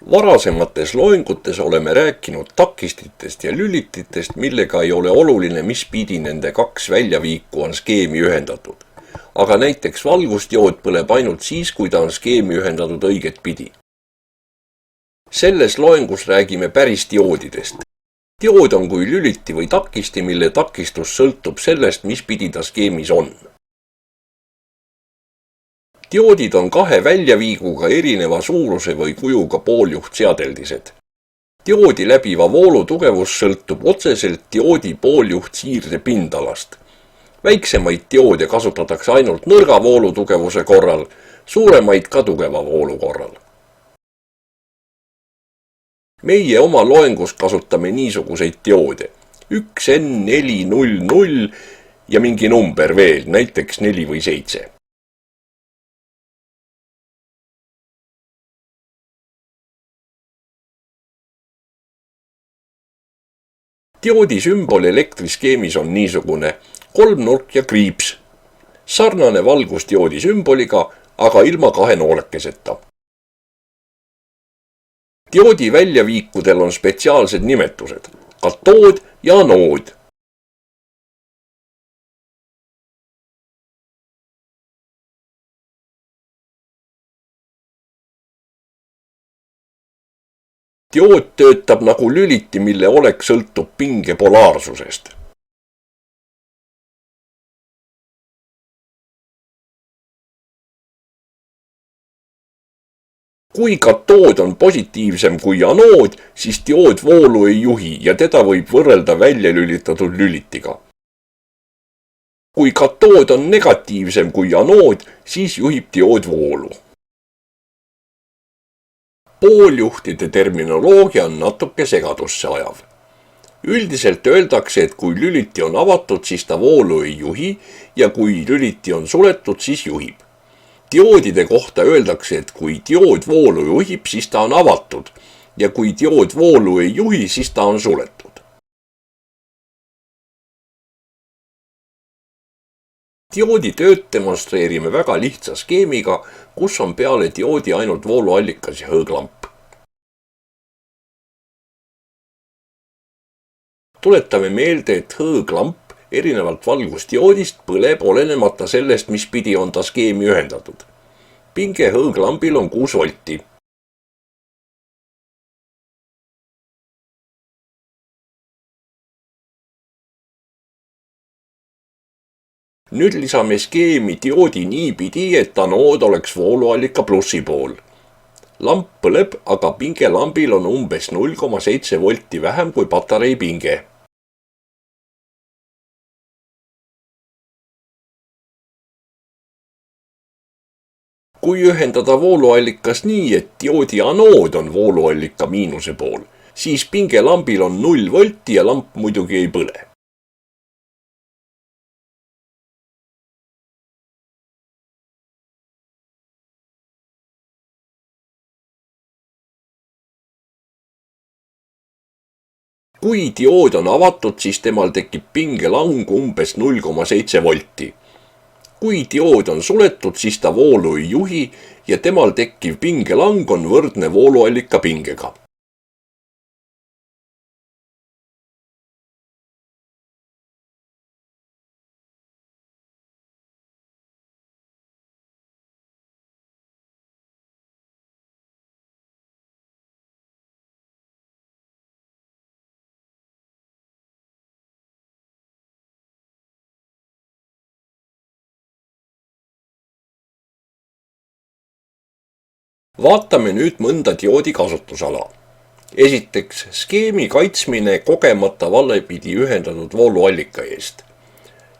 Varasemates loengutes oleme rääkinud takistitest ja lülititest, millega ei ole oluline, mis pidi nende kaks väljaviiku on skeemi ühendatud. Aga näiteks valgusdiood põleb ainult siis, kui ta on skeemi ühendatud õiget pidi. Selles loengus räägime päris dioodidest. Diood on kui lüliti või takisti, mille takistus sõltub sellest, mis pidi ta skeemis on. Dioodid on kahe väljaviiguga erineva suuruse või kujuga pooljuhtseadeldised. Dioodi läbiva voolu tugevus sõltub otseselt dioodi pooljuhtsiirde pindalast. Väiksemaid dioode kasutatakse ainult nõrga voolutugevuse korral, suuremaid ka tugeva voolu korral. Meie oma loengus kasutame niisuguseid dioode. 1N400 ja mingi number veel, näiteks 4 või 7. Dioodi sümbol elektriskeemis on niisugune kolmnurk ja kriips, sarnane valgusdioodi sümboliga, aga ilma kahe noolekeseta. Dioodi väljaviikudel on spetsiaalsed nimetused, katood ja anood. Diood töötab nagu lüliti, mille olek sõltub pinge polaarsusest. Kui katood on positiivsem kui anood, siis diood voolu ei juhi ja teda võib võrrelda välja lülitatud lülitiga. Kui katood on negatiivsem kui anood, siis juhib diood voolu. Pooljuhtide terminoloogia on natuke segadusse ajav. Üldiselt öeldakse, et kui lüliti on avatud, siis ta voolu ei juhi ja kui lüliti on suletud, siis juhib. Dioodide kohta öeldakse, et kui diood voolu juhib, siis ta on avatud ja kui diood voolu ei juhi, siis ta on suletud. Dioodi tööd demonstreerime väga lihtsa skeemiga, kus on peale dioodi ainult vooluallikas ja hõõglamp. Tuletame meelde, et hõõglamp erinevalt valgusdioodist põleb olenemata sellest, mis pidi on ta skeemi ühendatud. Pinge hõõglambil on 6 volti. Nüüd lisame skeemi dioodi niipidi, et anood oleks vooluallika plussi pool. Lamp põleb, aga pinge lambil on umbes 0,7 volti vähem kui patarei pinge. Kui ühendada vooluallikas nii, et dioodi anood on vooluallika miinuse pool, siis pinge lambil on 0 volti ja lamp muidugi ei põle. Kui diood on avatud, siis temal tekib pingelang umbes 0,7 volti. Kui diood on suletud, siis ta voolu ei juhi ja temal tekkiv pingelang on võrdne vooluallika pingega. Vaatame nüüd mõnda dioodi kasutusala. Esiteks, skeemi kaitsmine kogemata vallepidi ühendatud vooluallika eest.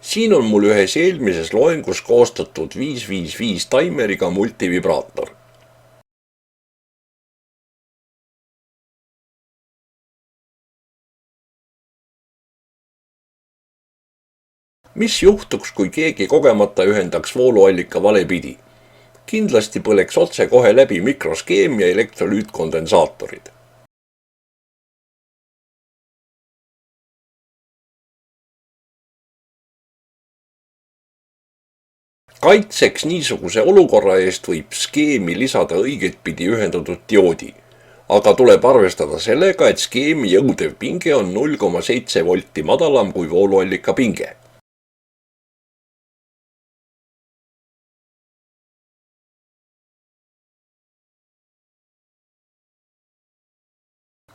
Siin on mul ühes eelmises loengus koostatud 555 taimeriga multivibraator. Mis juhtuks, kui keegi kogemata ühendaks vooluallika valepidi? Kindlasti põleks otse kohe läbi mikroskeem ja elektrolüütkondensaatorid. Kaitseks niisuguse olukorra eest võib skeemi lisada õigetpidi ühendatud dioodi. aga tuleb arvestada sellega, et skeemi jõudev pinge on 0,7 volti madalam kui vooluallika pinge.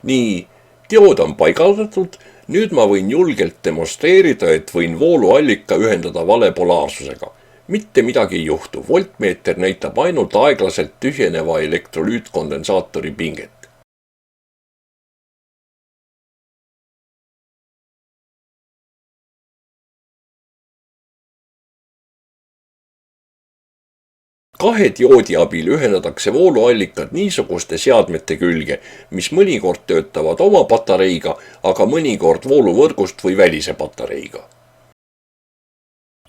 Nii, diood on paigaldatud, nüüd ma võin julgelt demonstreerida, et võin vooluallika ühendada vale polaarsusega. Mitte midagi ei juhtu, voltmeeter näitab ainult aeglaselt tühjeneva elektrolüütkondensaatori pinget. Kahe dioodi abil ühendatakse vooluallikad niisuguste seadmete külge, mis mõnikord töötavad oma patareiga, aga mõnikord vooluvõrgust või välise patareiga.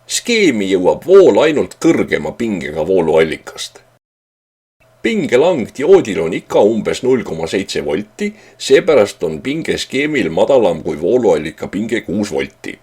Skeemi jõuab vool ainult kõrgema pingega vooluallikast. Pingelang dioodil on ikka umbes 0,7 volti, seepärast on pinge skeemil madalam kui vooluallika pinge 6 volti.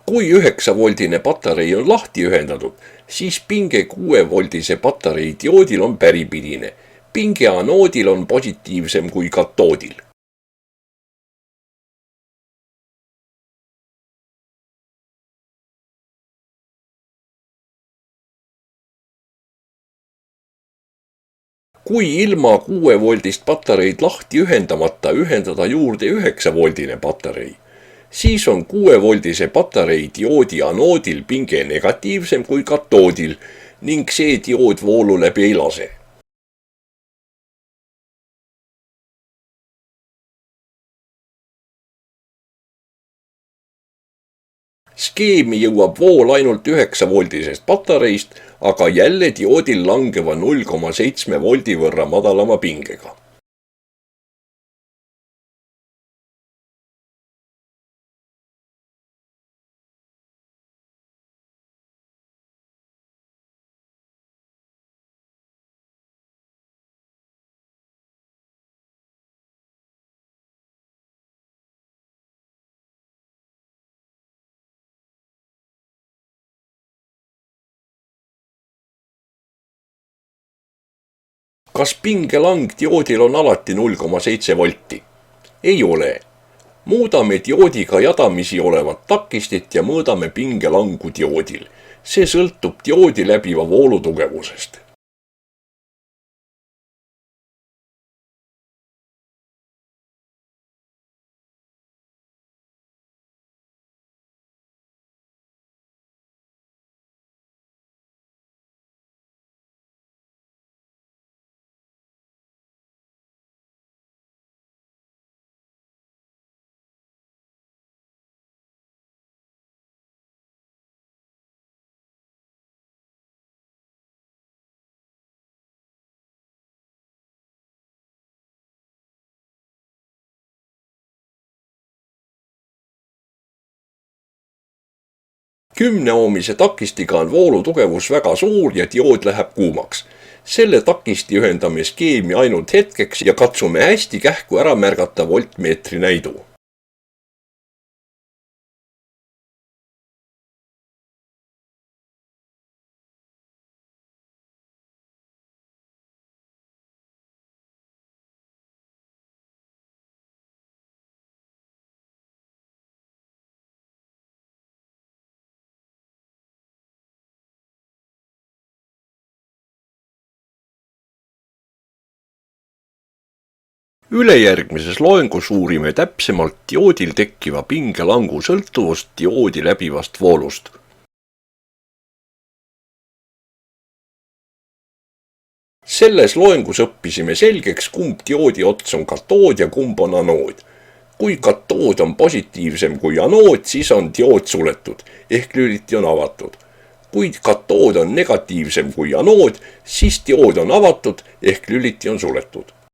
Kui 9-voldine patarei on lahti ühendatud, siis pinge 6-voldise patarei dioodil on päripidine. Pinge anoodil on positiivsem kui katoodil. Kui ilma 6-voldist patareid lahti ühendamata ühendada juurde 9-voldine patarei, siis on 6-voldise patarei dioodi anoodil pinge negatiivsem kui katoodil ning see diood voolu läbi ei lase. Skeemi jõuab vool ainult 9-voldisest patareist, aga jälle dioodil langeva 0,7 voldi võrra madalama pingega. Kas pingelang dioodil on alati 0,7 volti? Ei ole. Muudame dioodiga jadamisi olevat takistit ja mõõdame pingelangu dioodil. See sõltub dioodi läbiva voolu tugevusest. Kümneoomise takistiga on voolu tugevus väga suur ja diood läheb kuumaks. Selle takisti ühendame skeemi ainult hetkeks ja katsume hästi kähku ära märgata voltmeetri näidu. Ülejärgmises loengus uurime täpsemalt dioodil tekkiva pingelangu sõltuvust dioodi läbivast voolust. Selles loengus õppisime selgeks, kumb dioodi ots on katood ja kumb on anood. Kui katood on positiivsem kui anood, siis on diood suletud ehk lüliti on avatud. Kui katood on negatiivsem kui anood, siis diood on avatud ehk lüliti on suletud.